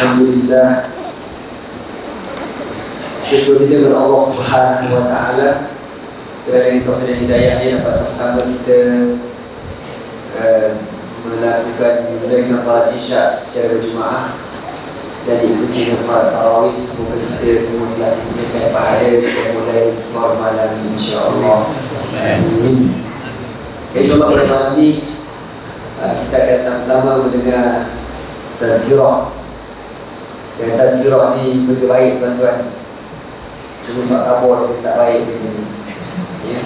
Alhamdulillah, syukur kita kepada Allah Subhanahu Wa Taala kerana taufik dan hidayahnya dapat sama-sama kita melakukan ibadah salat Isya secara berjemaah dan ikuti salat tarawih. Semoga kita semua telah diberikan pahala mulai semalam malam insya-Allah. Amin. InsyaAllah pada malam ini kita akan sama-sama mendengar tazkirah. Dan tazkirah ni benda baik tuan-tuan. Cuma sok kabur dia tak baik ni. Ya.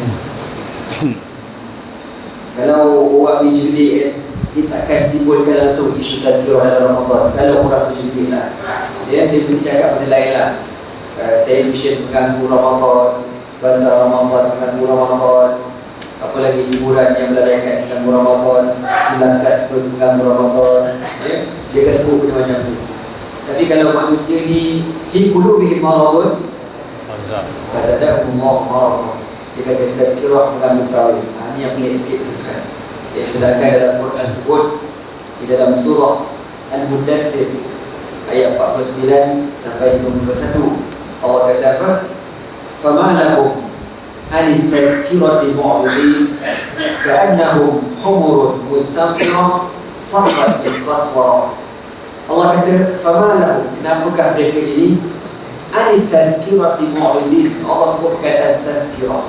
Kalau orang ni cerdik, dia takkan timbulkan langsung isu tazkirah dalam Ramadan. Kalau orang tu cerdik lah, dia mesti cakap benda lain lah. Televisyen mengganggu Ramadan, bazar Ramadan mengganggu Ramadan, apa lagi hiburan yang melalaikan mengganggu Ramadan, bulan kasbun mengganggu Ramadan. Dia akan sebut benda macam tu. Tapi kalau manusia ni fi qulubihim maradun, fazadahum maradun. Dia kata tazkirah mengganggu tarawih. Ini yang pelik sikit tu kan. Sedangkan dalam Quran sebut di dalam surah Al-Mudaththir ayat 49 sampai 51, Allah kata apa? Fama lahum anis tazkirati mu'ridin ka'annahum humurun mustanfirah farqat min qaswara. Allah kata fama lahum, kenapakah mereka ini anis tazkirati mu'ridin? Allah sebut kata tazkirah.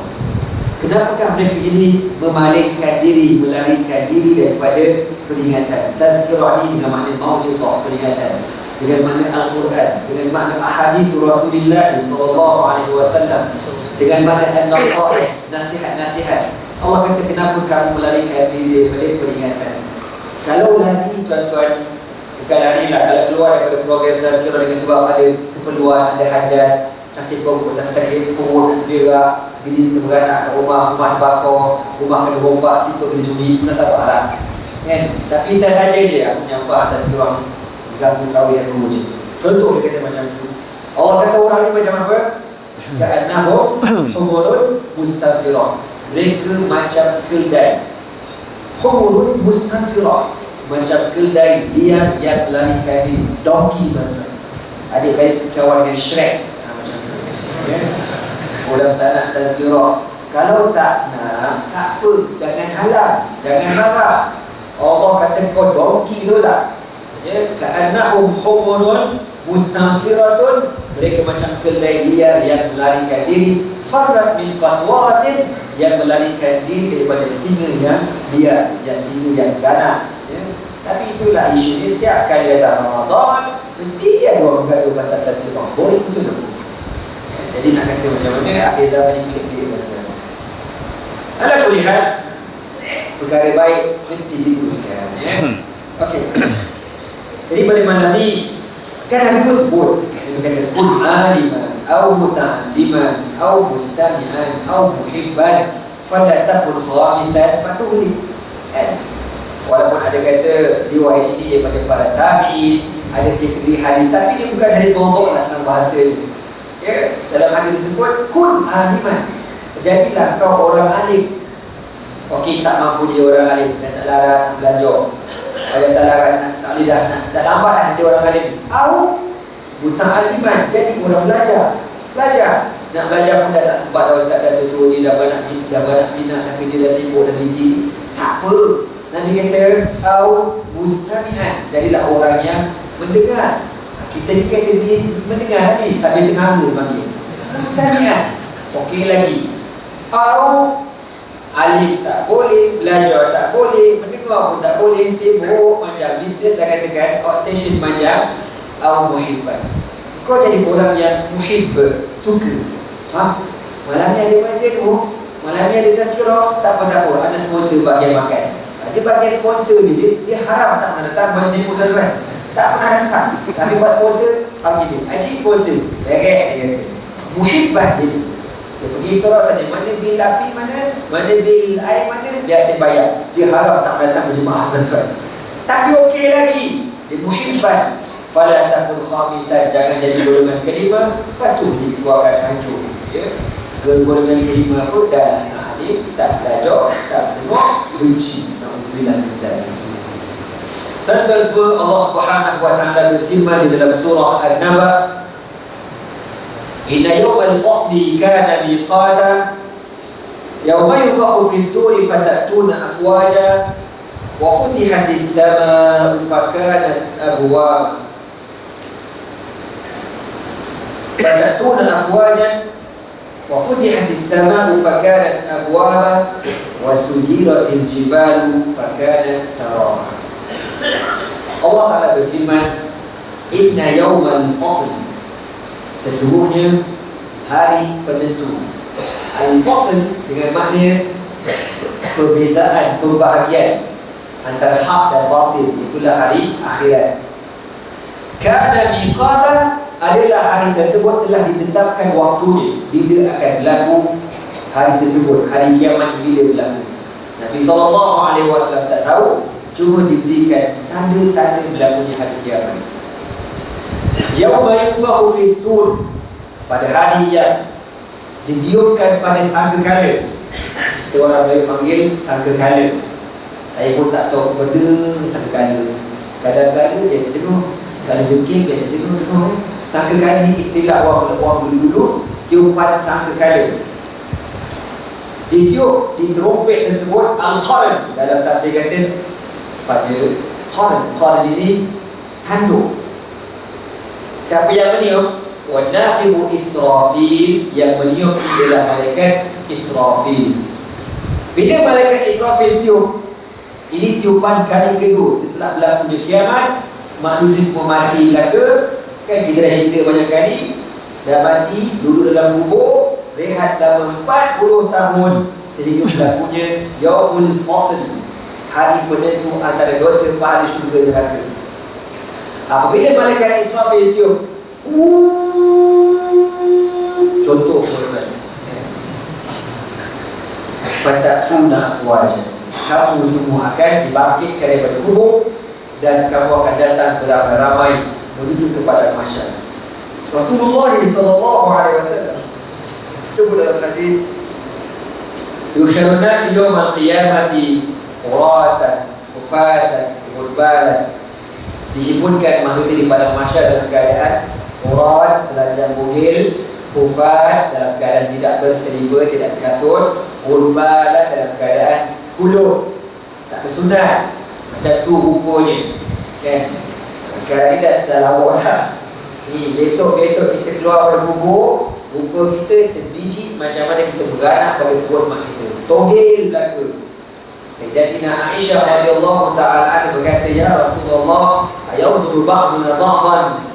Kenapakah mereka ini memalingkan diri, melarikan diri daripada peringatan? Tazkirah ini dengan makna mau'izah, peringatan, dengan makna Al-Quran, dengan makna ahadits Rasulullah SAW, dengan makna an-nasaih, nasihat-nasihat. Allah kata kenapa kamu melarikan diri daripada peringatan? Kalau lari tuan-tuan, bukan lari lah, kalau keluar daripada program tazkirah dengan sebab ada keperluan, ada hajat, sakit perut, sakit perut, tergerak, bini beranak kat rumah bakar, rumah kena bombak, situ kena curi, kena sabarlah kan. Tapi saya saja je aku menyampah atas orang ganggu tarawih aku je. Contoh dia kata macam tu. Allah kata orang ni macam apa? Ka'annahum humurun mustanfirah. Mereka macam keldai. Humurun mustanfirah, macam keldai liar yang melarikan diri. Donkey tuan-tuan. Adik-adik kawan dengan Shrek macam tu ya. Orang tak nak tazkirah, kalau tak nak, tak apa, jangan halang, jangan marah. Allah kata kau donkey tu tak ya, ka'annahum humurun mustanfiratun, mereka macam keldai liar yang melarikan diri, farrat min qaswaratin, yang melarikan diri daripada singa yang liar, yang singa yang ganas ya. Tapi itulah isu ni, setiap kali datang Ramadan mesti ada orang gaduh pasal tazkirah. Boring betul tak? Jadi nak kata macam mana akhir zaman ini pelik-pelik saja. Ala kulihat, perkara baik mesti diteruskan ya. Okey. Jadi pada malam ni kan Nabi pun sebut, dia kata kun aliman au muta'alliman au mustami'an au muhibban fala takun khamisan fatuhli kan. Walaupun ada kata riwayat ini daripada para tabi'in, ada kategori hadis, tapi dia bukan hadis mawdu' lah senang bahasa ni. Ya, dalam hadis tersebut kun aliman, jadilah kau orang alim. Okey, tak mampu dia orang alim dan tak larat belajar, ada tak larat tak lidah, tak lambat lah dia orang alim. Au muta'alliman, jadi orang belajar. Nak belajar pun dah tak sempat dah, ustaz dah tutur ni, dah banyak minat, dah kerja, dah sibuk, dah busy. Tak apa, Nabi kata au mustami'an, jadilah orang yang mendengar. Kita ni kata dia mendengar ni sambil tengah dia panggil mustami'an. Okey lagi, au alim tak boleh, belajar tak boleh, mendengar pun tak boleh, sibuk macam bisnes dah katakan, outstation macam au muhibban. Kau jadi orang yang muhib, suka. Malam ni ada masjid, malam ni ada tazkirah, tak apa, ada sponsor bagian makan. Dia bagian sponsor je, dia haram tak nak datang masjid pun tuan-tuan. Tak pernah datang, tapi buat sponsor panggil dia haji sponsor dia kata muhibban. Dia pergi surau tadi, mana bil api, mana bil air, mana biasa bayar. Dia harap tak datang berjemaah tuan-tuan. Tapi okey lagi, dia muhibban. Fala takun khamisan, jangan jadi golongan kelima, fatuh, itu akan hancur ya. Golongan kelima pun dah tak belajar, tak dengar, benci. Alhamdulillah. Tentang Allah Subhanahu wa taala berfirman di dalam surah An-Naba, "Inna yawmal fasli kana miqata, yawma yunfakhu fis suri fatatuna afwaja, wa futihatis samaa'u fakanat abwaba." Fatatuna afwajan wa futihatis samaa'u fakanat abwaba, wa sujiratil jibalu fakanat saraba. Allah Ta'ala berfirman, "Inna yawmal fasl", sesungguhnya hari penentu. Al-fasl dengan makna perbezaan, pembahagian antara hak dan batil, itulah hari akhirat. Kana miqata, adalah hari tersebut telah ditetapkan waktunya, bila akan berlaku hari tersebut, hari kiamat bila berlaku. Nabi SAW tak tahu, cuma diberikan tanda-tanda berlakunya hari kiamat. Yauma yunfakhu fis sur, pada hari yang ditiupkan pada sangkakala. Kita orang Melayu panggil sangkakala. Saya pun tak tahu benda sangkakala. Kadang-kadang biasa dengar, kalau jengking biasa dengar. Sangkakala ni istilah orang dulu tiupan sangkakala. Ditiup di trompet tersebut al-qarn, dalam tafsir kata pada qarn ini tanduk. Siapa yang meniup? Wa nafibu Israfil, yang meniup ialah malaikat Israfil. Bila malaikat Israfil tiup, ini tiupan kali kedua setelah berlakunya kiamat. Manusia semua mati belaka. Kan kita dah cerita banyak kali, dah mati, duduk dalam kubur, rehat selama 40 tahun sehingga berlakunya Yaumul Fasl, hari penentu antara dosa pahala syurga neraka. Apabila malaikat Israfil tiup, contoh korban, fatatuna afwaja, kamu semua akan dibangkitkan daripada kubur dan kamu akan datang beramai-ramai menuju kepada mahsyar. Rasulullah SAW sebut dalam hadis, "Yuhsyarun nasu yawmal qiyamati uratan, ufatan, ghurbalan." Dihimpunkan manusia di padang mahsyar dalam keadaan urat, telanjang bugil, ufat, dalam keadaan tidak berselibur, tidak berkasut, ghurbalan, dalam keadaan kuluk, tak bersunat. Macam tu rupanya, kan? Sekarang ni dah lawak dah. Ni besok kita keluar pada kubur, rupa kita sebiji macam mana kita beranak pada perut mak kita. Togel belaka. Sayyidatina Aisyah radhiyallahu ta'ala anha berkata, "Ya Rasulullah, ayawzuru ba'duna ba'dan."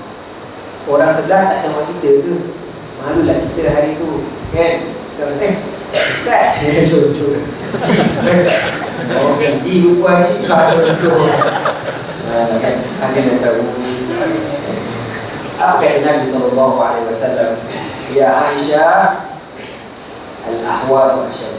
Orang sebelah tak tahu kita ke? Malulah kita hari tu, kan? Ustaz, jujur. Okey, di rupa haji jujur. Kan ada yang tahu. Apa kata Nabi SAW? "Ya Aisyah, al-ahwal masyad."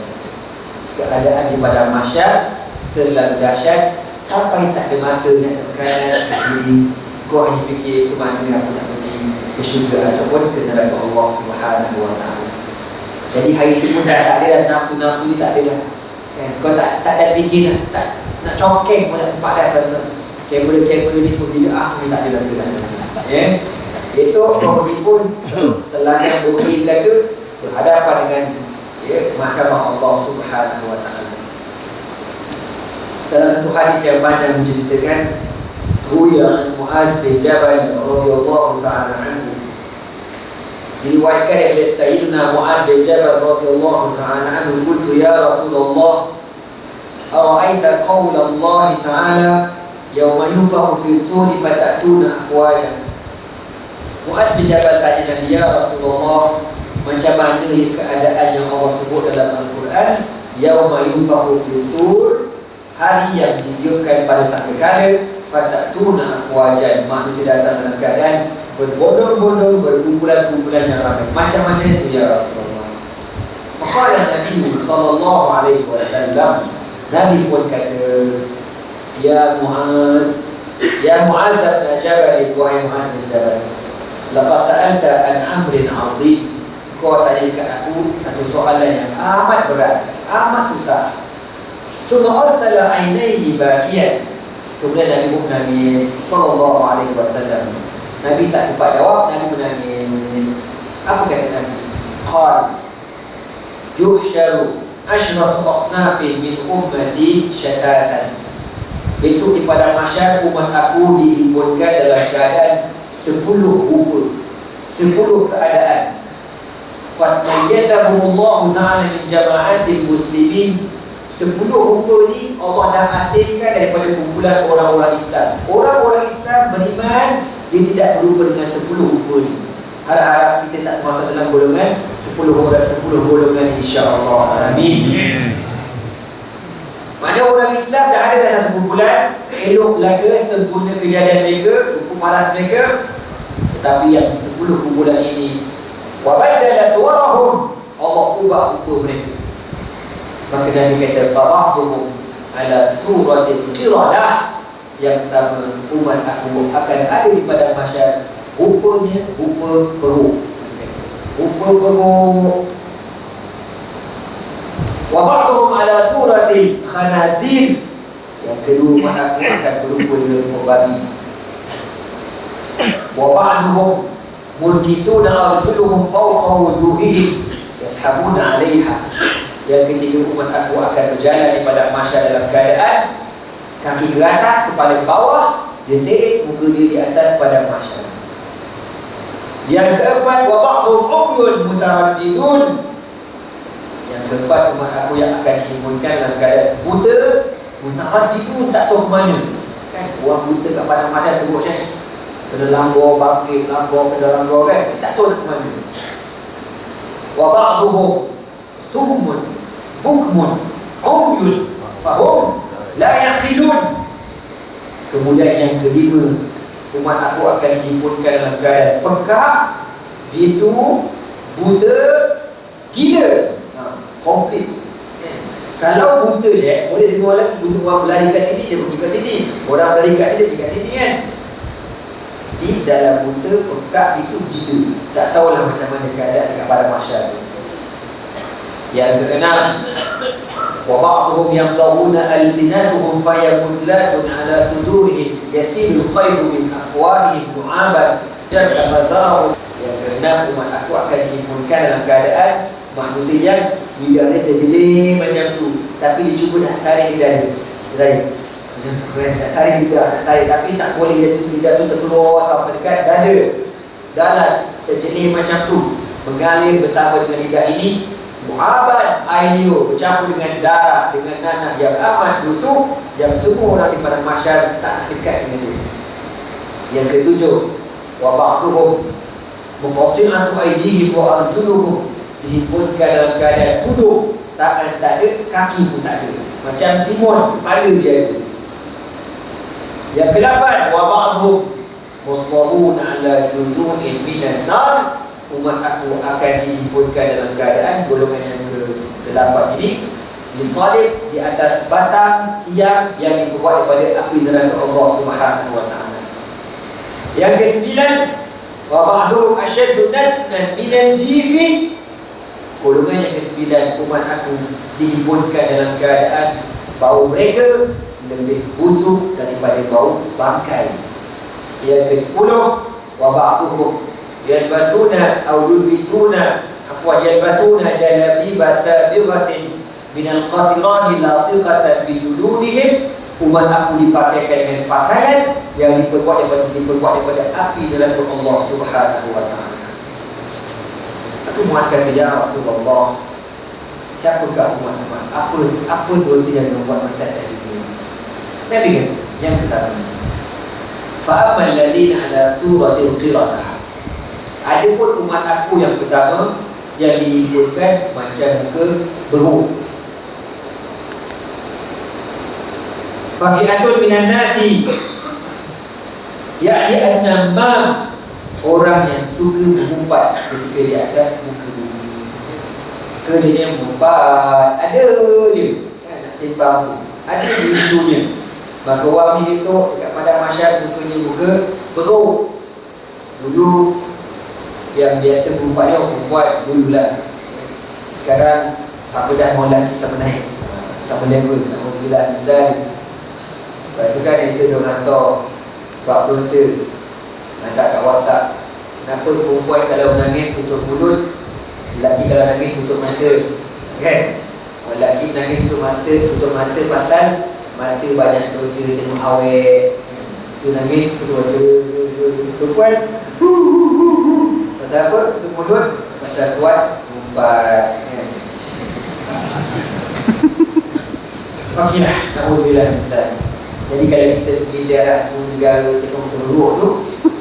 Keadaan di padang mahsyar terlalu dahsyat sampai tak ada masa nak terkait diri. Kau hanya fikir ke mana aku nak pergi, ke syurga ataupun ke neraka Allah Subhanahu wa taala. Jadi hari itu pun dah tak ada dah, nafsu-nafsu ni tak ada dah. Kan? Kau tak ada fikir dah, nak cokeng pun tak sempat dah. Kamera ni semua bid'ah ni tak ada dah. Ya. Esok kau pergi pun telanjang bukit belaka berhadapan dengan mahkamah Allah Subhanahu wa taala. Dalam satu hadis yang panjang menceritakan, Ruya Muaz bin Jabal radhiyallahu ta'ala anhu, diriwayatkan oleh Sayyidina Muaz bin Jabal radhiyallahu ta'ala anhu, "Qultu ya Rasulullah, ara'aita qawla Allah ta'ala yawma yunfakhu fi suri fatatuna afwaja." Muaz bin Jabal tanya Nabi, "Ya Rasulullah, macam mana keadaan yang Allah sebut dalam Al-Quran, yauma yunfakhu fi sur, hari yang ditiupkan pada sangkakala, fatatuna afwajan, manusia datang dalam keadaan berbondong-bondong, berkumpulan-kumpulan yang ramai. Macam mana itu ya Rasulullah?" Faqala Nabi sallallahu alaihi wasallam, Nabi pun kata, "Ya Muaz bin Jabal, wahai Muaz bin Jabal, laqad sa'alta an amrin 'azim." Kau tanya kat aku satu soalan yang amat berat, amat susah. Summa arsala ainaihi bakiyan. Kemudian Nabi pun menangis sallallahu alaihi wasallam. Nabi tak sempat jawab, Nabi menangis. Apa kata Nabi? Qal yuhsyaru ashratu asnafin min ummati syatatan. Besok di padang mahsyar umat aku dihimpunkan dalam keadaan 10 rupa, 10 keadaan. Qad mayyazahumullahu ta'ala min jama'atil muslimin. 10 rupa ni Allah dah asingkan daripada kumpulan orang-orang Islam. Orang-orang Islam beriman, dia tidak berupa dengan 10 rupa ni. Harap-harap kita tak termasuk dalam golongan 10 golongan, insya-Allah. Amin. Mana orang Islam dah ada dalam satu kumpulan, elok belaka, sempurna kejadian mereka, hukum malas mereka. Tetapi yang 10 kumpulan ini, wa badala suwarahum, Allah ubah hukum mereka. Maka Nabi kata farahduhum ala suratil qiradah. Yang pertama, umat aku akan ada di padang mahsyar rupanya rupa beruk. Rupa beruk. Wa ba'duhum ala suratil khanazir. Yang kedua, umat aku akan berupa dengan babi. Wa ba'duhum mulkisuna arjuluhum fawqa wujuhihim yashabuna 'alayha. Yang ketiga, umat aku akan berjalan di padang mahsyar dalam keadaan kaki ke atas, kepala ke bawah, dia seret muka dia di atas padang mahsyar. Yang keempat, wa ba'dhum umyun mutaraddidun. Yang keempat, umat aku yang akan dihimpunkan dalam keadaan buta, mutaraddidun, tak tahu mana. Kan orang buta kat padang mahsyar teruk kan, kena langgar bangkit, langgar ke dalam langgar kan, dia tak tahu nak ke mana. Wa ba'dhum summun bukmun umyun fahum la yaqilun. Kemudian yang kelima, umat aku akan dihimpunkan dalam keadaan pekak, bisu, buta, gila, komplit. Kalau buta je, boleh dengar lagi buta orang berlari kat sini, dia pergi kat sini, orang berlari kat sini, dia pergi kat sini kan. Di dalam buta, pekak, bisu, gila, tak tahulah macam mana keadaan dekat padang mahsyar. Yang keenam, wa ba'dhum yamdawuna alsinatuhum fayamutlatun ala sudurihim yasilul khayru min afwahihim du'aban jadda madharu. Yang keenam, umat aku akan dihimpunkan dalam keadaan manusia yang lidahnya terjeling macam tu, tapi dia cuba nak tarik lidah dia, nak tarik lidah, nak tarik, tapi tak boleh, lidah tu terkeluar sampai dekat dada, dalam terjeling macam tu, mengalir bersama dengan lidah ini. Mu'aban, air liur bercampur dengan darah, dengan nanah yang amat busuk, yang semua orang di padang mahsyar tak nak dekat dengan dia. Yang ketujuh, wa ba'duhum muqatti'atu aydihim wa arjuluhum, dihimpunkan dalam keadaan kuduk, tangan tak ada, kaki pun tak ada, macam timun, kepala je ada. Yang ke-8, wa ba'duhum musawwuna ala juzu'in minan nar, umat aku akan dihimpunkan dalam keadaan golongan yang ke-8 ini disalib di atas batang tiang yang dibuat daripada api neraka Allah Subhanahu wa taala. Yang ke-9, wa ba'duhum ashaddu natnan minal jifi, golongan yang ke-9, umat aku dihimpunkan dalam keadaan bau mereka lebih busuk daripada bau bangkai. Yang ke-10, wa ba'duhum yalbasuna aw yulbisuna yalbasuna jalabiba sabighatin minal qatirani lasiqatan bijuludihim, umat aku dipakaikan dengan pakaian yang diperbuat daripada api neraka Allah Subhanahu wa taala. Aku muaskan ya Rasulullah, siapakah umat-umat? Apa dosa yang membuat masyarakat ini? Nabi kata, yang pertama, fa ammal ladzina ala suratil qiradah, adapun umat aku yang pertama yang dihimpunkan macam muka beruk. Fafi'atun minan nasi, yakni an-namam, orang yang suka mengumpat ketika di atas muka bumi. Kerjanya mengumpat, ada je nak sembang tu, ada isunya. Maka orang ni besok dekat padang mahsyar mukanya muka beruk. Dulu yang biasa perempuan ni orang perempuan dululah. Sekarang siapa dah mau lelaki, siapa naik, siapa level, Alhamdulillah. Lepas tu kan kita dah hantar buat dosa, hantar kat WhatsApp. Kenapa perempuan kalau menangis tutup mulut, lelaki kalau nangis tutup mata, kan? Lelaki nangis tutup mata pasal mata banyak dosa, tengok awet. Tu nangis tutup mata. Perempuan pasal apa? Tutup mulut, pasal kuat umpat, kan? Okeylah, na'udzubillah min. Jadi kalau kita pergi ziarah semua negara tengok teruk tu,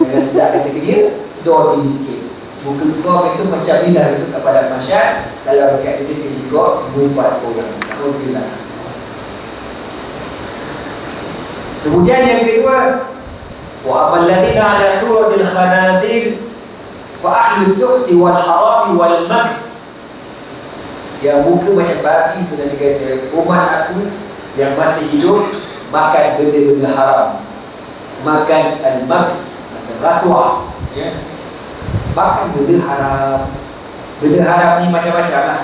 jangan sedap kata kerja, sedar diri sikit. Muka kau itu macam ni dah itu kepada masyarakat. Kalau dekat kita kerja kau, mumpat orang. Na'udzubillah. Kemudian yang kedua, wa amal ladzina ala suratil khanazir fa ahlu suhti wal harami wal maks. Yang muka macam babi tu Nabi kata, umat aku yang masih hidup makan benda-benda haram, makan al-maks, makan rasuah, ya? Makan benda haram. Benda haram ni macam-macam lah,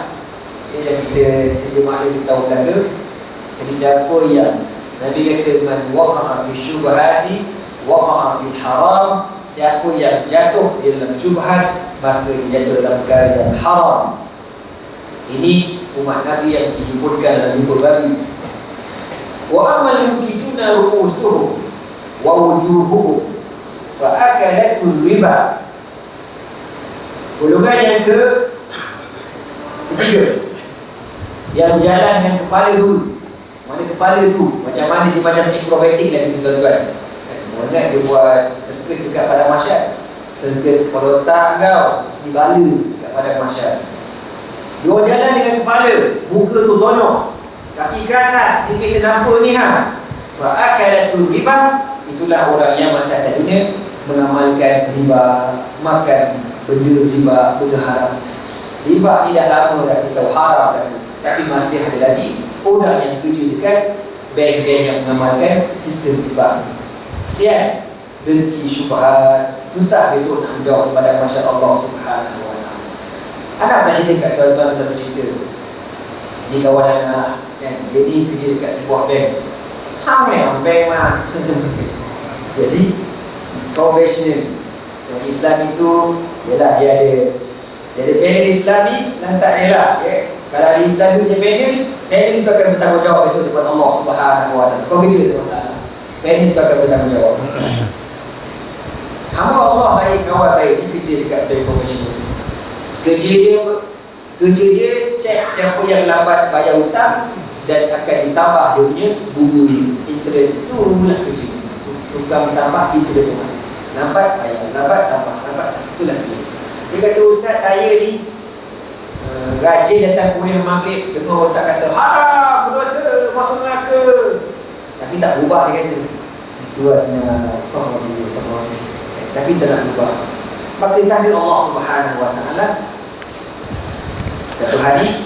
ya, yang kita sejemaah kita tahu belaka. Jadi siapa yang Nabi kata man waqa'a fi syubhati waqa'a fi haram, siapa yang jatuh di dalam syubhat maka dia jatuh dalam perkara yang haram. Ini umat Nabi yang dihimpunkan dalam libur babi. Wa amal yukisuna ru'usuhum wa wujuhuhum fa akalatul riba. Golongan yang ketiga, yang jalan dengan kepala dulu. Mana kepala tu? Macam mana dia macam akrobatik lagi tuan-tuan. Ingat dia buat sirkus dekat padang mahsyar. Sirkus kepala otak kau dibala dekat padang mahsyar. Dia jalan dengan kepala, muka tu tonok, kaki ke atas, tipis nampak ni ha. Fa akalatul riba, itulah orang yang masa atas dunia mengamalkan riba, makan benda riba, benda haram. Riba ni dah lama dah kita tahu haram dah, tapi masih ada lagi orang yang kerja dekat bank-bank yang mengamalkan sistem riba. Sian rezeki syubhat, susah besok nak menjawab kepada masyarakat Allah Subhanahu wa taala. Anak pernah cerita kat tuan-tuan satu cerita. Ni kawan anak kan, dia ni kerja dekat sebuah bank. Sama bank mah. Jadi profesional. Yang Islam itu ialah dia ada panel Islami dan tak ialah, ya. Kalau ada Islam itu punya panel itu akan bertanggungjawab besok depan Allah Subhanahu wa taala. Kau kerja tu masalah. Panel itu akan bertanggungjawab. Hamba Allah saya, kawan saya ni kerja dekat bank profesional. Kerja dia cek siapa yang lambat bayar hutang dan akan ditambah dia punya bunga interest. Itulah kerja. Hutang tambah interest semua. Lambat bayar, lambat tambah, lambat. Itulah kerja. Dia kata, ustaz saya ni rajin datang kuliah maghrib, dengar ustaz kata haram, berdosa, masuk neraka, tapi tak berubah. Dia kata itu artinya sahih, tapi tak nak berubah. Maka takdir Allah Subhanahu wa taala. Satu hari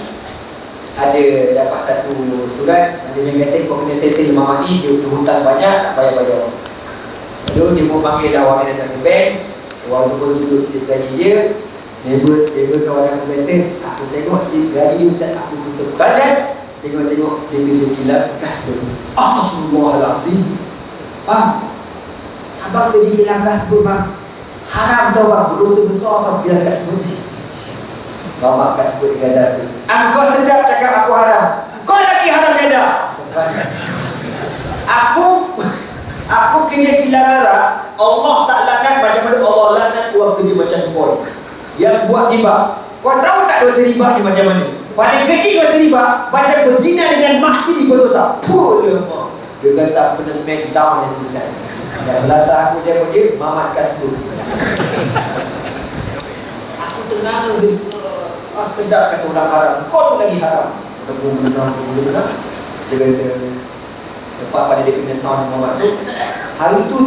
ada dapat satu surat, ada yang kata kau kena settle mamak ni, dia hutang banyak, tak bayar-bayar. Lalu dia pun panggil awak yang datang ke bank. Orang tu pun duduk slip gaji dia. Neighbor kawan aku kata, aku tengok slip gaji dia ustaz, aku tutup badan. Tengok dia kerja kilat kasbun. Astaghfirullahalazim. Bang, abang kerja kilat kasbun bang, haram tau bang, berdosa besar tau kilat kasbun. Bapak kasbun gada tu, engkau sedap cakap aku haram, kau lagi haram gada. Aku kerja kilat merah, Allah tak laknat macam mana Allah laknat orang kerja macam kau yang buat riba. Kau tahu tak dosa riba ni macam mana? Paling kecil dosa riba macam berzina dengan mak sendiri, kau tahu tak? Dia kata aku kena smack down yang tu. Dan belasa aku tengok dia Mamat Kasbun. Aku tengah sedap kata orang haram, kau tu lagi haram. Aku benar. Dia kata lepas pada dia kena sound Mamat tu, hari tu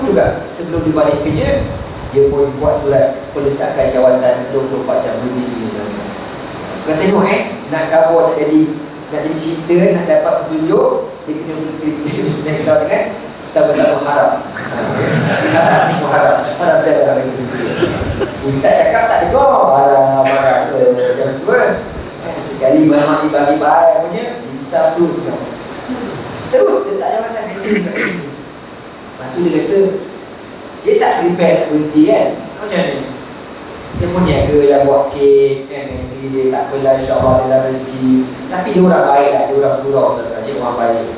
juga sebelum dia balik kerja, dia pun buat surat peletakan jawatan 24 jam berdiri. Kau tengok nak cover, nak jadi cerita, nak dapat petunjuk, dia kena snack down dengan sama-sama haram. Haram jaga lagi. Ustaz cakap tak dengar, haram yang tu. Sekali memang dibagi bahan punya, insaf tu. Terus dia tak jabatan dia juga. Lepas tu dia kata, dia tak prepare nak berhenti kan. Macam ni, dia pun niaga yang buat kek kan, isteri dia tak apalah, insyaAllah dia dapat rezeki. Tapi dia orang baik lah, dia orang surau tuan-tuan, dia orang baik.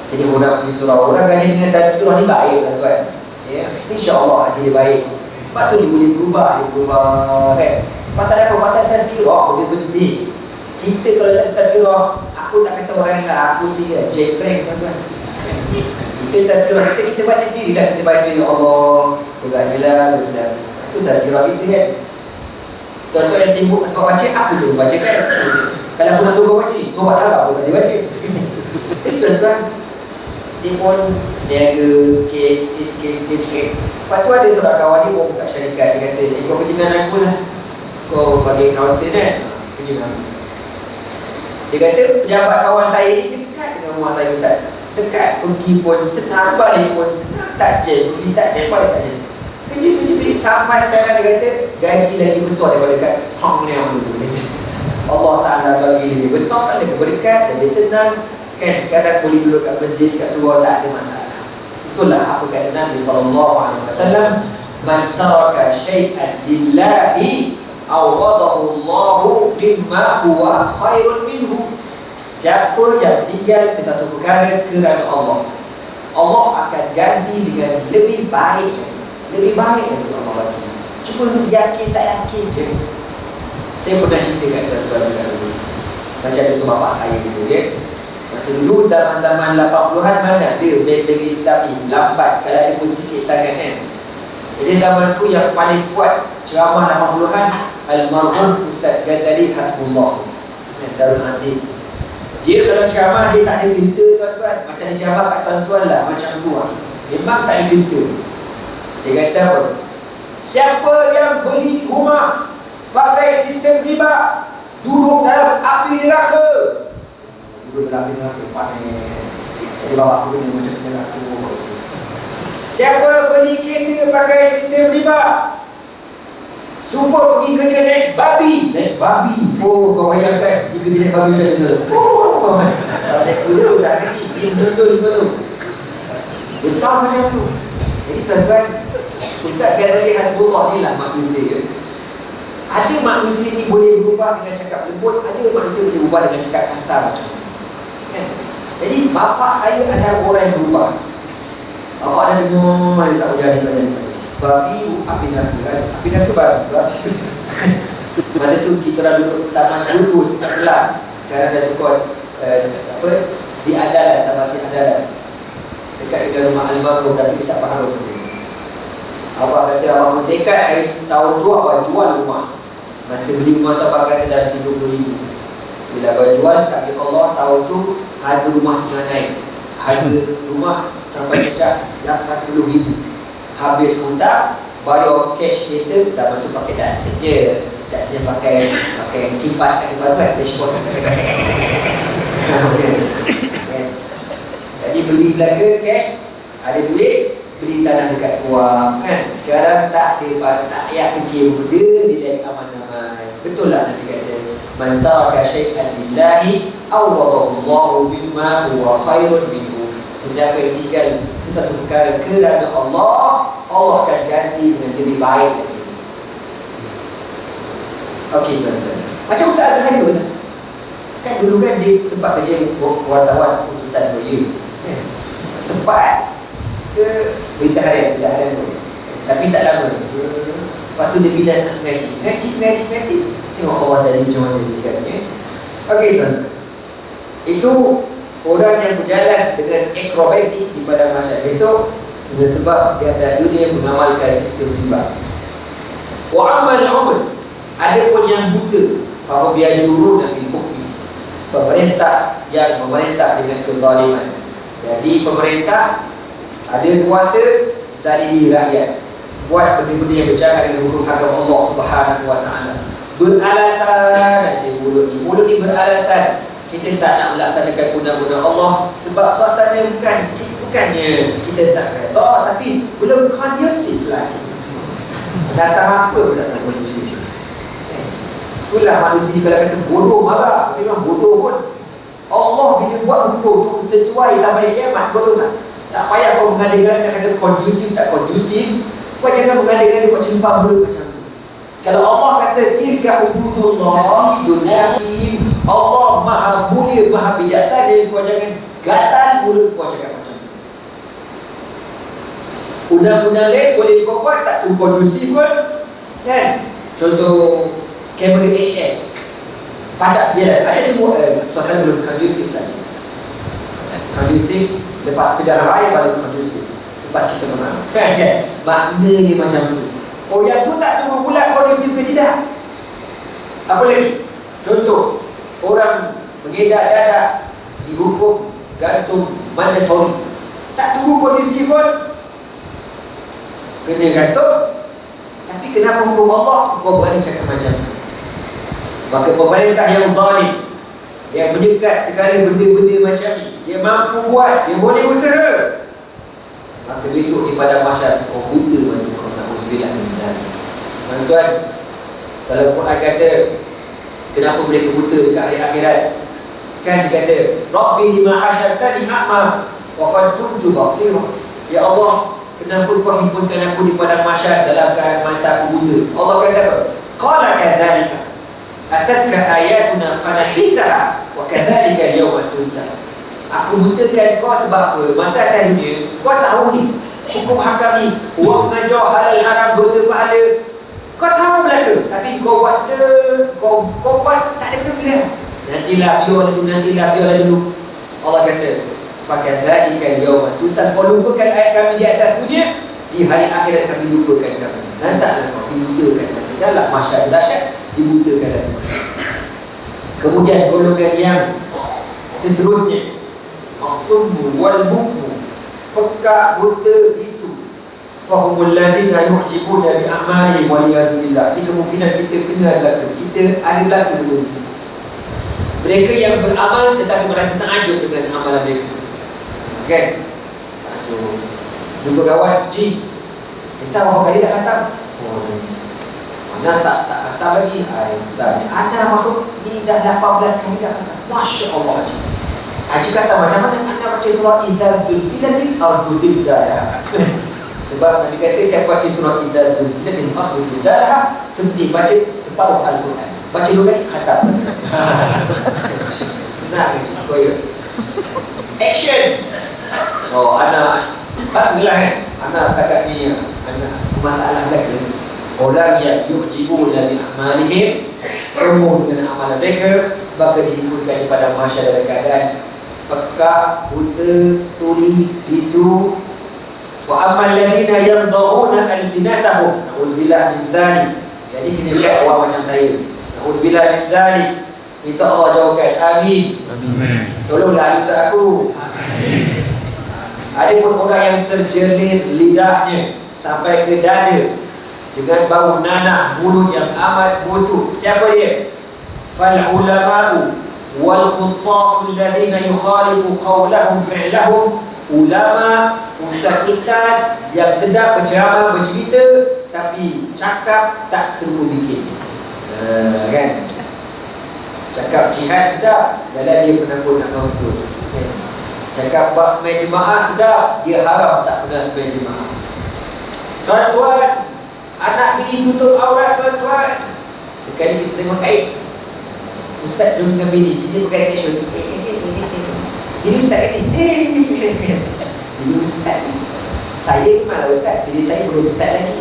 Jadi orang pergi surau, orang gaji dengan tazkirah ni baik tuan-tuan ya, insyaAllah hati dia baik. Sebab tu dia boleh berubah kan. Pasal apa? Pasal tazkirah dia penting. Kita kalau tak tazkirah, aku tak kata orang lah, aku dia Jack Frank tuan-tuan. Kita tazkirah kita baca sendiri lah, kita baca ya Allah, berganalah besar. Itu tazkirah kita kan. Tuan-tuan yang sibuk sebab baca, aku dulu baca kan. Kalau aku nak tunggu baca ni, tobat lah aku tak baca. Jadi tuan-tuan, dia pun niaga kes. Lepas tu ada seorang kawan dia pun buka syarikat. Dia kata, kau kerja dengan aku lah, kau bagi accountant kan, kerja dengan aku. Dia kata pejabat kawan saya ni dekat dengan rumah saya Ustaz. Dekat, pergi pun senang, balik pun senang, tak je. Pergi tak je, balik tak je. Kerja sampai sekarang dia kata gaji lagi besar daripada kat Hong Kong dulu. Allah Ta'ala bagi lebih besar, lebih berdekat, lebih tenang kan. Sekarang boleh duduk kat masjid, kat surau, tak ada masalah. Itulah apa kata Nabi SAW, man taraka syai'an lillahi awadahu Allahu mimma huwa khairun minhu. Siapa yang tinggal satu perkara kerana Allah, Allah akan ganti dengan lebih baik. Lebih baik dari Allah bagi. Cuma yakin tak yakin je. Saya pernah cerita kat tuan-tuan dulu, macam dulu bapak saya dulu ya. Masa dulu zaman-zaman 80-an mana ada bank-bank Islam ni lambat, kalau ada pun sikit sangat kan. Jadi zaman tu yang paling kuat ceramah 80-an almarhum Ustaz Ghazali Hasbullah Darul Atik. Dia kalau ceramah dia tak ada filter tuan-tuan. Macam dia ceramah kat tuan-tuan lah, macam tu lah. Memang tak ada filter. Dia kata apa? Siapa yang beli rumah pakai sistem riba, duduk dalam api neraka. Duduk dalam api neraka, panas. Jadi bawa aku ni macam neraka. Siapa beli kereta pakai sistem riba, supaya pergi kerja naik babi. Naik babi. Oh, kau bayangkan pergi kerja naik babi macam tu. Oh, naik kuda tak pergi. Dia betul-betul tu. Besar macam tu. Jadi tuan-tuan, Ustaz Ghazali Hasbullah ni lah manusia. Ada manusia ni boleh berubah dengan cakap lembut, ada manusia boleh berubah dengan cakap kasar macam tu kan? Jadi bapak saya adalah orang yang berubah. Bapak ada dengar, dia tak berjadi tuan-tuan. Babi, api neraka kan? Api neraka babi. Masa tu kita dah duduk taman dulu, tak kelar. Sekarang dah tukar si Adalas, taman si Adalas, dekat rumah almarhum Datuk Ishak Baharul. Abang kata abang bertekad hari tahun tu abang jual rumah. Masa beli rumah tu abang kata dah 30,000. Bila abang jual, takdir Allah tahun tu harga rumah tengah naik. Harga rumah sampai cecah 80,000. Habis hutang, baru cash kereta, dah bantu pakai dasar je. Dasarnya pakai kipas kat depan tu kan, dashboard. Jadi beli belaka cash, ada duit, beli tanah dekat Kuam kan. Sekarang tak payah fikir benda, dia jadi aman-aman. Betul lah Nabi kata, man taraka syai'an lillahi awadahu Allahu mimma huwa khairun minhu. Sesiapa yang tinggal sesuatu perkara kerana Allah, Allah akan ganti dengan lebih baik lagi. Okey tuan-tuan, macam Ustaz Azhar dulu kan, dulu kan dia sempat kerja wartawan Putusan Raya kan? Sempat ke berita harian pun. Tapi tak lama. Lepas tu dia pindah nak ngaji. Tengok Allah dari macam mana dia sekarang ya. Okey tuan-tuan, itu orang yang berjalan dengan akrobatik di padang mahsyar besok dengan sebab di atas dunia mengamalkan sistem riba. Wa amal umur, ada pun yang buta, fa biajuruna fil hukmi. Pemerintah yang memerintah dengan kezaliman. Jadi pemerintah ada kuasa, zalimi rakyat, buat benda-benda yang bercanggah dengan hukum agama Allah Subhanahu wa taala. Beralasan aja mulut ni beralasan. Kita tak nak melaksanakan undang-undang Allah sebab suasana bukannya kita tak redha, tapi belum kondusif lagi. Datang apa pun tak kondusif. Itulah manusia kalau kata bodoh marah, memang bodoh pun Allah bila buat hukum tu sesuai sampai kiamat, betul tak? Tak payah kau mengada-ngada nak kata kondusif tak kondusif. Kau jangan mengada-ngada kau cimpang macam tu. Kalau Allah kata tilka hududullah dunyaki, Allah maha mulia, maha bijaksana, kau jangan gatal mulut kau cakap macam tu. Undang-undang lain boleh kau buat tak kondusif pun, kan? Contoh kamera AS, pajak biar ada semua suasana belum kondusif lagi. Kondusif lepas pindah raya baru kondusif. Lepas kita menang, kan? Maknanya macam tu. Oh, yang tu tak tunggu pula kondusif ke tidak. Apa lagi? Contoh, orang mengedar dadah dihukum gantung mandatori. Tak tunggu kondusif pun kena gantung. Tapi kenapa hukum Allah kau berani cakap macam tu? Maka pemerintah yang zalim, yang menyekat segala benda-benda macam ni, dia mampu buat, dia boleh usaha, maka besok di padang mahsyar kau buta macam kau nak usaha ni. Tuan-tuan, kalau Quran kata kenapa mereka buta dekat hari akhirat, kan dia kata Rabbi lima hasyartani a'ma wa qad kuntu basira. Ya Allah, kenapa kau himpunkan aku di padang mahsyar dalam keadaan mata aku buta? Allah kata apa? Qala kadzalika atatka ayatuna fanasitaha wa kadzalika al-yawma tunsa. Aku butakan kau sebab apa? Masa atas dunia kau tahu ni hukum hakam ni, wang mengajar halal haram, dosa pahala, kau tahu belaka, tapi kau buat kau buat tak ada benda. Nantilah biar dulu. Allah kata fakadzalika al-yawma tunsa. Kau lupakan ayat kami di atas dunia, di hari akhirat kami lupakan kami. Nantilah kau dibutakan nanti dalam mahsyar dahsyat, dibutakan nanti. Kemudian golongan yang seterusnya, as-summu wal bukmu, peka, buta, bisu, fahumul ladzina yu'jibuna bi a'malihim wal iyad billah. Ini kemungkinan kita kena belaka, kita ada belaka dulu. Mereka yang beramal tetapi merasa takjub dengan amalan mereka, kan? Takjub. Jumpa kawan, Ji, kita berapa kali dah khatam? Mana tak khatam lagi? Ada masuk ni dah 18 kali dah khatam. Masya Allah, Ji. Haji kata macam mana anda baca surah Izzal Zulzilatil Ardu Zilzalaha. Sebab Nabi kata siapa baca surah Izzal Zulzilatil Ardu Zilzalaha seperti baca separuh Al-Quran. Baca 2 kali khatam. Senang je koyo. Action. Oh, anak bagilah kan. Anak setakat ni anak masalah lagi. Orang yang yu'jibuna bi a'malihim, semua dengan amalan mereka, maka dihimpunkan pada mahsyar dalam keadaan peka, buta, tuli, bisu. Wa ammal ladzina yamdhuruna alsinatahum, na'udzubillah min zalik. Jadi kena lihat awak macam saya. Na'udzubillah min zalik. Minta Allah jawabkan amin. Amin. Tolonglah minta aku. Amin. Ada pun orang yang terjelit lidahnya sampai ke dada dengan bau nanah, mulut yang amat busuk. Siapa dia? Fal ulama'u wal qussas alladhina yukhalifu qawlahum fi'lahum. Ulama, ustaz-ustaz yang sedap berceramah, bercerita, tapi cakap tak seru bikin. Kan? Cakap jihad sedap, dalam dia penakut nak mampus. Cakap bab semai jemaah sedap, dia haram tak pernah semai jemaah. Tuan-tuan, anak bini tutup aurat, tuan-tuan. Sekali kita tengok ustaz duduk dengan bini pakai t-shirt. Ini ustaz ni. Ini ustaz ni. Saya ni mana ustaz? Jadi saya belum ustaz lagi.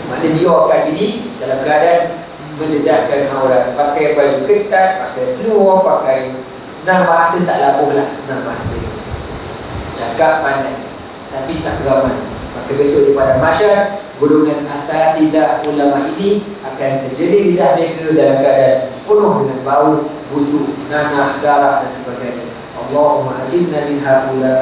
Mana dia akan bini dalam keadaan mendedahkan aurat, pakai baju ketat, pakai seluar, pakai senang bahasa, tak labuh lah, senang bahasa. Cakap pandai, tapi tak beramal. Maka besok di padang mahsyar, golongan asatizah ulama ini akan terjerit lidah mereka dalam keadaan penuh dengan bau busuk, nanah, darah dan sebagainya. Allahumma ajibna min haula.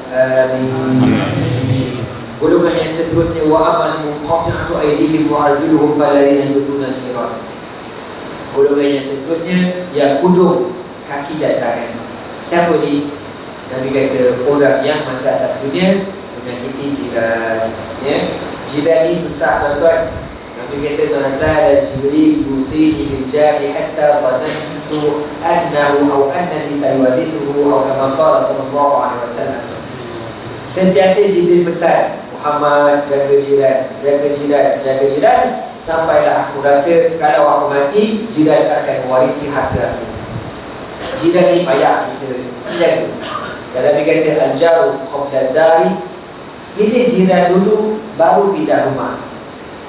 Amin. Golongan yang seterusnya, wa amanu qati'atu aydihim wa arjuluhum faladina yutuna al-shirar. Golongan yang seterusnya yang kudung kaki dan tangan. Siapa ni? Nabi kata orang yang masa atas dunia menyakiti jiran. Ya, jiran ni susah, tuan-tuan. Nabi kata mazal Jibril yusini bil jari hatta zanantu annahu aw annani sayuwadithuhu aw kama qala sallallahu alaihi wasallam. Sentiasa Jibril pesan, Muhammad, jaga jiran, jaga jiran, jaga jiran, sampailah aku rasa kalau aku mati, jiran akan mewarisi harta aku. Jiran ni payah kita jaga. Dalam dia kata al-jaru qabla dari, pilih jiran dulu baru pindah rumah.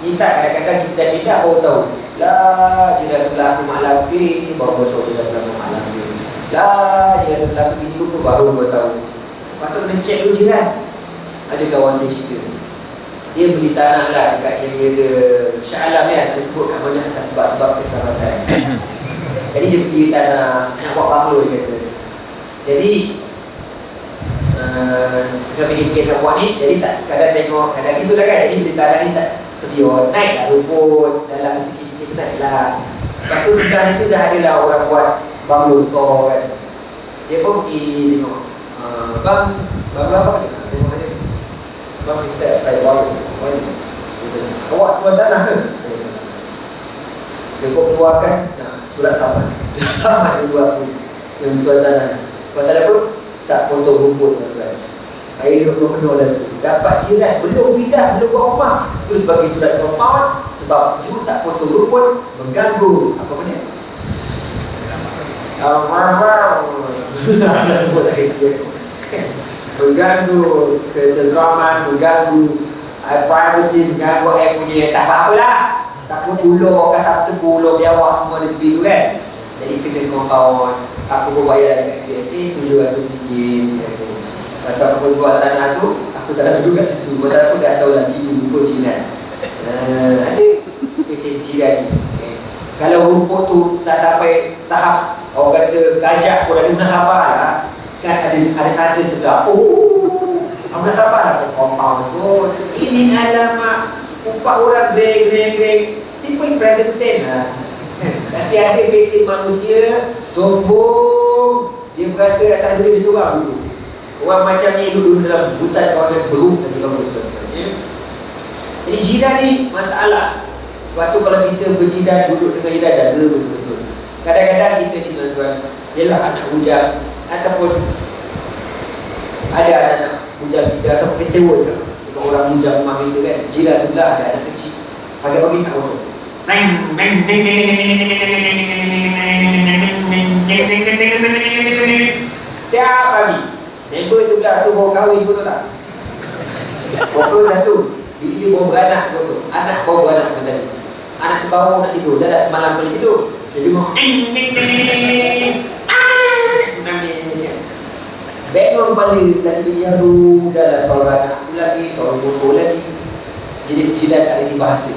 Ni tak, kadang-kadang kita dah pindah baru tahu, lah jiran sebelah aku malam ni baru besok jiran sebelah aku malam ni, lah jiran sebelah aku ini pun baru 2 tahun. Lepas tu kena cek dulu jiran. Ada kawan saya cerita, dia beli tanah lah dekat area dia Shah Alam ni, tak sebut kat mana atas sebab-sebab keselamatan. Jadi dia beli tanah nak buat banglo, dia kata. Jadi tengah fikir nak buat ni, jadi tak sekadar tengok kadang itu lah kan. Jadi beli tanah ni tak terbion, naik lah rumput dalam sikit-sikit tu naik lah. Lepas tu sebelah ni tu dah ada lah orang buat banglo besar kan. Dia pun pergi tengok, bang, banglo apa dia? Tengok aja. Bang, kita saya baru. Awak tuan tanah ke? Dia pun keluarkan surat saman. Saman dia buat pun yang tuan tanah. Pasal apa? Tak potong rumput tuan-tuan. Air dia penuh dah tu. Dapat jiran, belum pindah, belum buat rumah, terus bagi surat compound. Sebab you tak potong rumput, mengganggu apa benda? Sebut tak kata. Mengganggu ketenteraman, mengganggu privacy, mengganggu punya, tak apa-apalah. Takut ular, kata ular biawak semua di tepi tu kan. Jadi kena compound. Aku berbayar dekat KSA RM700. Lepas aku berbuat tanah tu, aku tak ada duduk kat situ. Pasal aku dah tahu lagi rumput jiran. Ada KSA jiran ni. Kalau rumput tu tak sampai tahap orang kata gajah pun ada munasabah lah, kan ada hasil sebelah. Munasabah lah ke compound tu. Ini alamak upah orang grey. Simple present tense lah. Tapi ada basic manusia sombong, dia berasa atas diri dia seorang dulu. Orang macam ni duduk dalam hutan kawanan beruk dan juga berusah. Jadi jiran ni masalah. Sebab tu kalau kita berjiran, duduk dengan jiran, jaga betul-betul. Kadang-kadang kita ni tuan-tuan, ialah anak bujang ataupun ada anak bujang kita, ataupun kita sewa ke untuk orang bujang rumah kita kan. Jiran sebelah ada anak kecil, pagi-pagi tak potong. Siap pagi. Neighbor sebelah tu baru kahwin, betul tak? Pukul 1, bini dia baru beranak, betul. Anak baru beranak macam ni. Anak tu baru nak tidur, dah semalam boleh tidur. Jadi mau bangun balik lagi bini baru, dah lah seorang anak lagi, seorang bokor lagi. Jadi jiran tak kerti bahasa.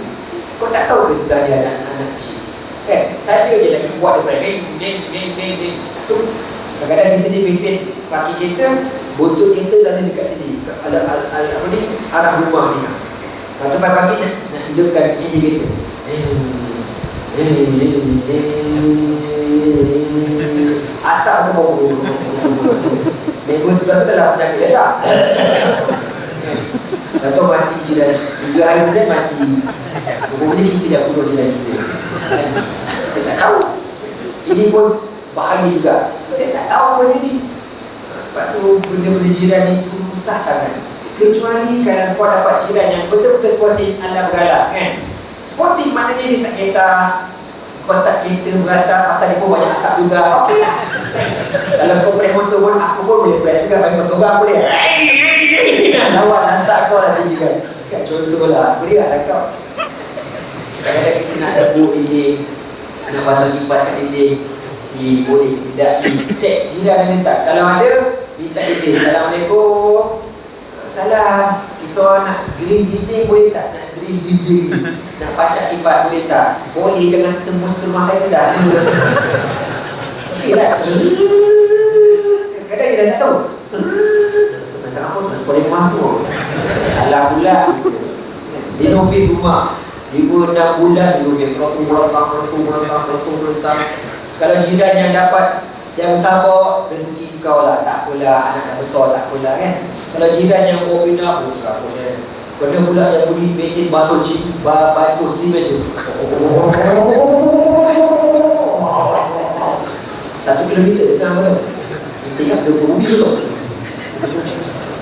Kau tak tahu ke sebelah dia ada anak kecil? Kan? Saja je lagi buat daripada tu. Kadang-kadang kita ni mesin kaki kita, buntut kita tak ada dekat sini. Apa ni? Arah rumah ni. Lepas tu pagi nak hidupkan enjin kita. Asap tu bau. Minggu sebelah tu dalam penyakit ledak. Lepas mati je dah 3 hari kemudian mati. Rupanya kita dah bunuh jiran kita. Kita tak tahu. Ini pun bahaya juga. Kita tak tahu benda ni. Sebab tu benda-benda jiran ni susah sangat. Kecuali kalau kau dapat jiran yang betul-betul sporting anda bergalak kan. Sporting maknanya dia tak kisah kau start kereta berasa pasal dia pun banyak asap juga. Okey lah. Kalau kau press motor pun aku pun boleh press juga. Bagi kau seorang boleh. Lawan hantar kau lah cici kan. Contohlah, beri lah kau. Kadang-kadang kita nak debuk dinding, nak pasang kipas kat dinding, boleh tidak, cek jiran ada tak. Kalau ada, minta izin. Assalamualaikum. Salah, kita nak grill dinding boleh tak? Nak grill dinding, nak pacak kipas boleh tak? Boleh, jangan tembus ke rumah saya dah. Okey lah. Kadang-kadang dia dah tak tahu. Tak apa, nak sekolah rumah tu. Salah pula. Renovate rumah 5-6 bulan renovate. Melotang. Kalau jiran yang dapat yang sabar, rezeki kau lah. Tak apalah, anak dah besar tak apalah kan. Kalau jiran yang bawa pindah, serapa kan. Kena pula yang bunyi mesin basuh simen tu. kilometer tengah mana. Kita ingat ke bumi tu.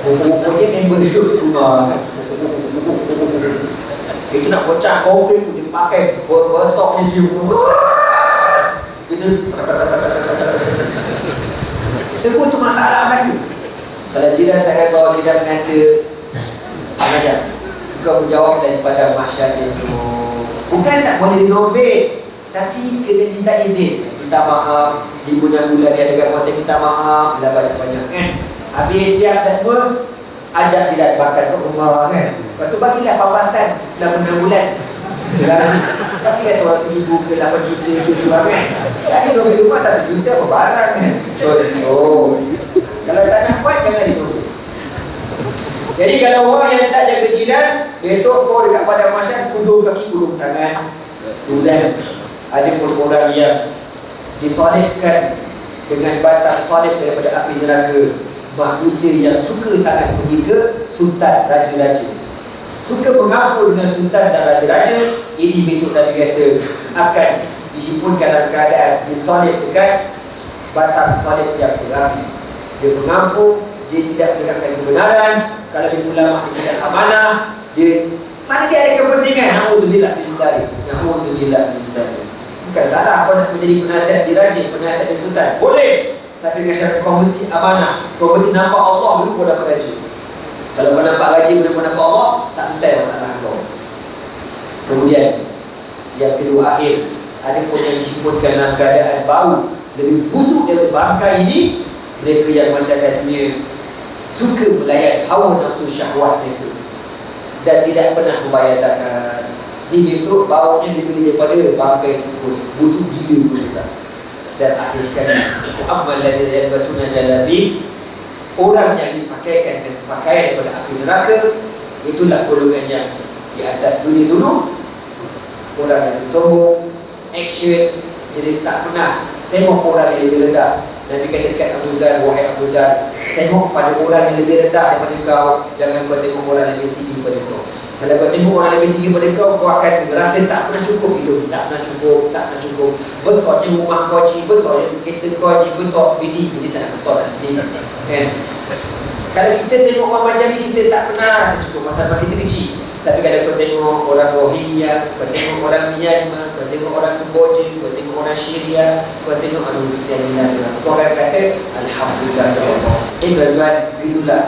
Pokoknya member dia rumah. Kita nak pecah konkret tu, dia pakai bersoknya dia. Kita semua tu masalah lagi. Kalau jiran tak kata, jiran kata macam kau menjawab daripada masyarakat itu. Bukan tak boleh renovate, tapi kena minta izin, minta maaf. Di bulan-bulan dia ada kuasa minta maaf, dah banyak-banyak kan. Habis siap dah semua, ajak jiran makan ke rumah kan. Lepas tu bagilah papasan selama 6 bulan. Bagilah seorang 1,000 ke 8 juta ke rumah kan. Jadi renovate rumah 1 juta apa barang kan. Kalau tak nak buat, jangan renovate. Jadi kalau orang yang tak jaga jiran, besok kau dekat padang mahsyar kudung kaki, kudung tangan. Tulen. Ada pun orang yang disolidkan dengan batang solid daripada api neraka. Manusia yang suka sangat pergi ke sultan, raja-raja, suka mengampun dengan sultan dan raja-raja. Ini besok Nabi kata akan dihimpunkan dalam keadaan disolid dekat batang solid yang berapi. Dia mengampun, dia tidak menegakkan kebenaran. Kalau dia ulama, dia tidak amanah. Dia mana dia ada kepentingan. Na'udzubillah bidzalik. Na'udzubillah bidzalik. Bukan salah kau nak menjadi penasihat diraja, penasihat di sultan. Boleh. Tapi dengan syarat kau mesti amanah. Kau mesti nampak Allah dulu kau dapat gaji. Kalau kau nampak gaji, kau nampak Allah, tak selesai masalah kau. Kemudian yang kedua akhir, ada pun yang dihimpunkan dalam keadaan bau lebih busuk daripada bangkai ini. Mereka yang masyarakatnya suka melayan hawa nafsu syahwat mereka dan tidak pernah membayar zakat. Di besok baunya lebih daripada bangkai tikus, busuk gila mereka. Dan akhir sekali, amal ladzi yalbasuna jalabi, orang yang dipakaikan dengan pakaian daripada api neraka, itulah golongan yang di atas dunia dulu. Orang yang sombong, action, jadi tak pernah tengok orang yang lebih rendah. Nabi kata dekat Abu Zar, wahai Abu Zar, tengok pada orang yang lebih rendah daripada kau, jangan kau tengok orang yang lebih tinggi daripada kau. Kalau kau tengok orang yang lebih tinggi daripada kau, kau akan merasa tak pernah cukup hidup, tak pernah cukup. Besarnya rumah kau je, besarnya kereta kau je, besar bini tak nak besar tak sendiri. Kan? Kalau kita tengok orang macam ni, kita tak pernah rasa cukup masa kita kecil. Tapi kalau kau tengok orang Rohingya, kau tengok orang Myanmar, kau tengok orang Kamboja, kau tengok orang Syria, kau tengok orang Rusia, kau akan kata Alhamdulillah ya Allah. Tuan-tuan, itulah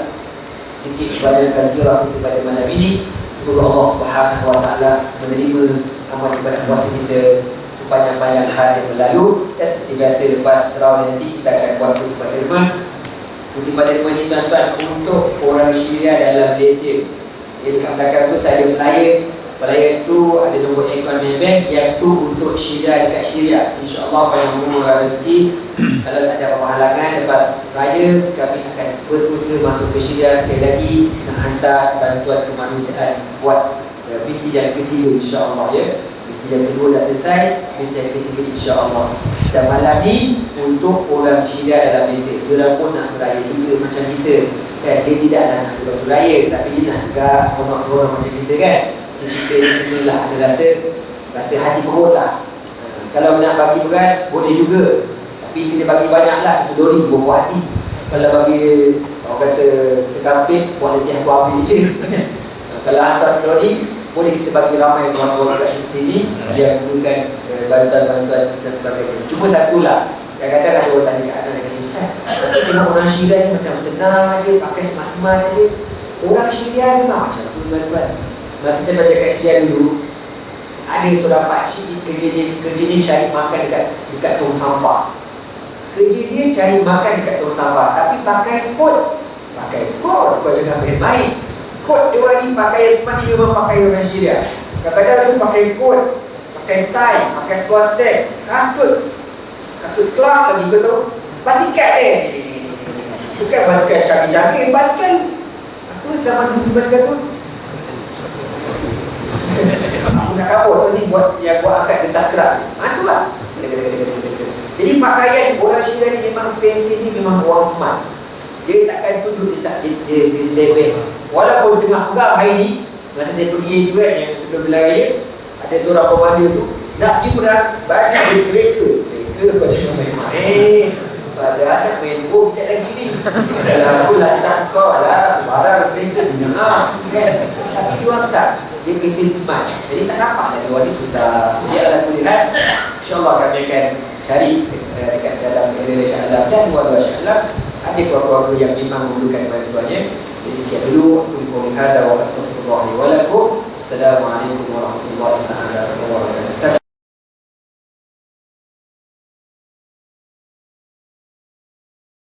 sedikit kepada tazkirah kepada malam ini. Semoga Allah Subhanahu Wa Taala menerima amal ibadah puasa kita sepanjang-panjang hari yang berlalu. Dan seperti biasa lepas tarawih nanti kita akan buat kutipan derma. Kutipan derma ini tuan-tuan untuk orang Syria dalam Malaysia. Di dekat belakang tu saya ada flyer tu ada nombor akaun bank yang tu untuk Syria dekat Syria. InsyaAllah pada umur rezeki kalau tak ada apa-apa halangan lepas raya kami akan berusaha masuk ke Syria sekali lagi nak hantar bantuan kemanusiaan buat misi yang ketiga insyaAllah ya. Misi yang kedua dah selesai, misi yang ketiga insyaAllah. Dan malam ni untuk orang Syria dalam Malaysia, dia pun nak beraya juga macam kita. Kan, dia tidak nak batu raya, tapi dia nak juga seronok-seronok macam kita kan. Kita ni lah ada rasa hati perut lah. Kalau nak bagi beras, boleh juga. Tapi kita bagi banyak lah, satu lori, buah hati. Kalau bagi, orang kata sekampit, kualiti aku ambil je. Kalau hantar selori, boleh kita bagi ramai orang-orang kat sini yang perlukan bantuan-bantuan dan sebagainya. Cuma satulah, kadang-kadang ada orang tanya kat anak dia kata, Ustaz, tengok orang Syria ni macam senang je, pakai semas-semas je. Orang Syria ni macam tu tuan-tuan. Masa saya belajar kat Syria dulu, ada seorang pakcik kerja dia cari makan dekat tong sampah. Kerja dia cari makan dekat tong sampah, tapi pakai kot. Kau jangan main-main. Kot dia orang ni pakai semas ni memang pakai orang Syria. Kadang-kadang tu pakai kot, pakai tie, pakai squat stack, kasut kelab lagi betul. Basikal bukan basikal canggih-canggih, basikal apa zaman dulu basikal tu aku nak kapur tu ni buat angkat kertas kerak. Itulah. Jadi pakaian orang Syria ni memang pensil ni memang orang smart. Dia takkan tunjuk dia selebih. Walaupun tengah pegang hari ni, masa saya pergi juga yang sebelum berlari, ada seorang pemandu tu nak pergi perang, baju dia striker kau jangan main-main. ada main pun kita lagi ni. Aku lah takut lah, barang mereka kan. Tapi dia tak, dia bisnes smart. Jadi tak nampak lah dia ni susah. Dia adalah kulihat. InsyaAllah kami akan cari dekat dalam area Syahlam dan luar-luar Syahlam ada keluarga yang memang memerlukan bantuannya. Jadi sekian dulu. Aku lihat wa astaghfirullah wa lakum. Assalamualaikum warahmatullahi wabarakatuh.